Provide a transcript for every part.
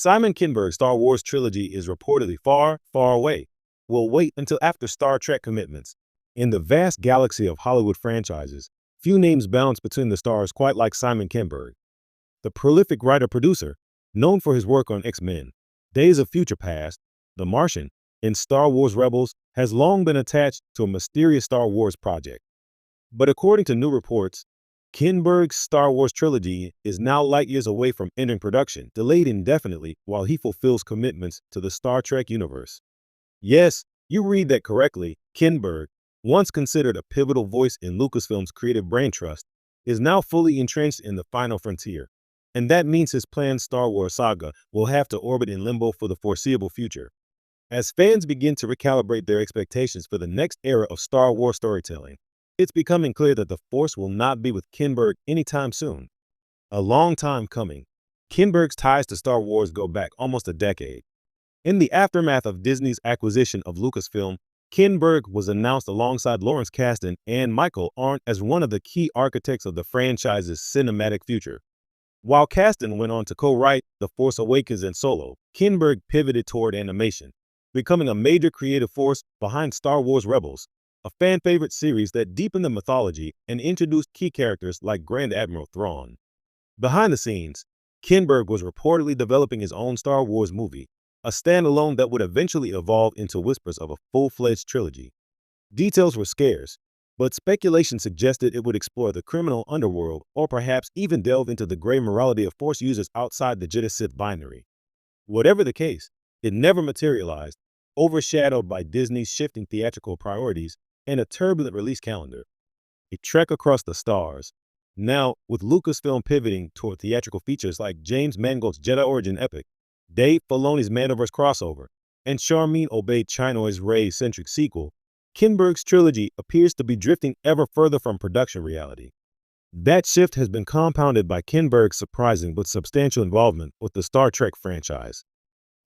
Simon Kinberg's Star Wars trilogy is reportedly far, far away. We'll wait until after Star Trek commitments. In the vast galaxy of Hollywood franchises, few names bounce between the stars quite like Simon Kinberg. The prolific writer-producer, known for his work on X-Men, Days of Future Past, The Martian, and Star Wars Rebels, has long been attached to a mysterious Star Wars project. But according to new reports, Kinberg's Star Wars trilogy is now light years away from entering production, delayed indefinitely while he fulfills commitments to the Star Trek universe. Yes, you read that correctly. Kinberg, once considered a pivotal voice in Lucasfilm's creative brain trust, is now fully entrenched in the final frontier. And that means his planned Star Wars saga will have to orbit in limbo for the foreseeable future. As fans begin to recalibrate their expectations for the next era of Star Wars storytelling, it's becoming clear that the Force will not be with Kinberg anytime soon. A long time coming. Kinberg's ties to Star Wars go back almost a decade. In the aftermath of Disney's acquisition of Lucasfilm, Kinberg was announced alongside Lawrence Kasdan and Michael Arndt as one of the key architects of the franchise's cinematic future. While Kasdan went on to co-write The Force Awakens and Solo, Kinberg pivoted toward animation, becoming a major creative force behind Star Wars Rebels, a fan-favorite series that deepened the mythology and introduced key characters like Grand Admiral Thrawn. Behind the scenes, Kinberg was reportedly developing his own Star Wars movie, a standalone that would eventually evolve into whispers of a full-fledged trilogy. Details were scarce, but speculation suggested it would explore the criminal underworld or perhaps even delve into the gray morality of Force users outside the Jedi-Sith binary. Whatever the case, it never materialized, overshadowed by Disney's shifting theatrical priorities and a turbulent release calendar. A trek across the stars. Now, with Lucasfilm pivoting toward theatrical features like James Mangold's Jedi Origin epic, Dave Filoni's Mandoverse crossover, and Charmin Obaid-Chinoy's Rey-centric sequel, Kinberg's trilogy appears to be drifting ever further from production reality. That shift has been compounded by Kinberg's surprising but substantial involvement with the Star Trek franchise.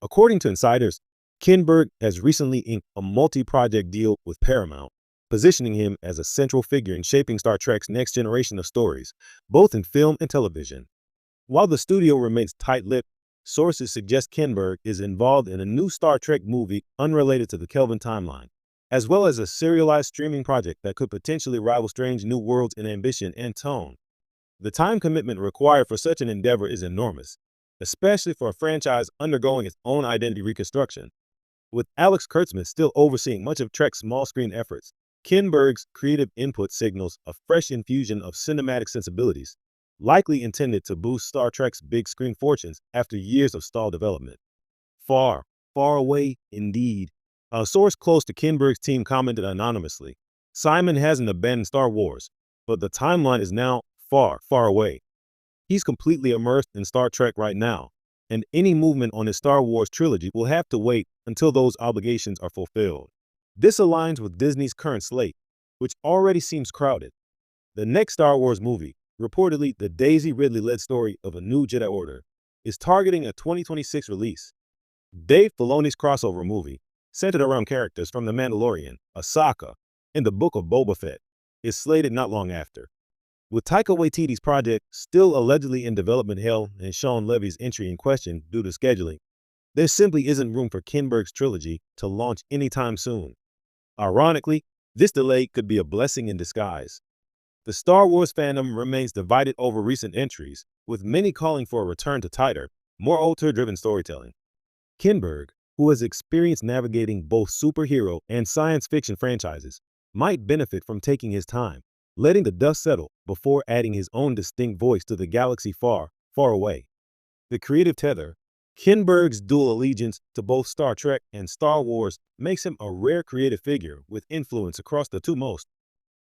According to insiders, Kinberg has recently inked a multi-project deal with Paramount, positioning him as a central figure in shaping Star Trek's next generation of stories, both in film and television. While the studio remains tight-lipped, sources suggest Kinberg is involved in a new Star Trek movie unrelated to the Kelvin timeline, as well as a serialized streaming project that could potentially rival Strange New Worlds in ambition and tone. The time commitment required for such an endeavor is enormous, especially for a franchise undergoing its own identity reconstruction. With Alex Kurtzman still overseeing much of Trek's small-screen efforts, Kinberg's creative input signals a fresh infusion of cinematic sensibilities, likely intended to boost Star Trek's big-screen fortunes after years of stalled development. Far, far away indeed. A source close to Kinberg's team commented anonymously, "Simon hasn't abandoned Star Wars, but the timeline is now far, far away. He's completely immersed in Star Trek right now, and any movement on his Star Wars trilogy will have to wait until those obligations are fulfilled." This aligns with Disney's current slate, which already seems crowded. The next Star Wars movie, reportedly the Daisy Ridley-led story of a new Jedi Order, is targeting a 2026 release. Dave Filoni's crossover movie, centered around characters from The Mandalorian, Ahsoka, and the Book of Boba Fett, is slated not long after. With Taika Waititi's project still allegedly in development hell and Sean Levy's entry in question due to scheduling, there simply isn't room for Kinberg's trilogy to launch anytime soon. Ironically, this delay could be a blessing in disguise. The Star Wars fandom remains divided over recent entries, with many calling for a return to tighter, more auteur-driven storytelling. Kinberg, who has experience navigating both superhero and science fiction franchises, might benefit from taking his time, letting the dust settle before adding his own distinct voice to the galaxy far, far away. The creative tether, Kinberg's dual allegiance to both Star Trek and Star Wars, makes him a rare creative figure with influence across the two most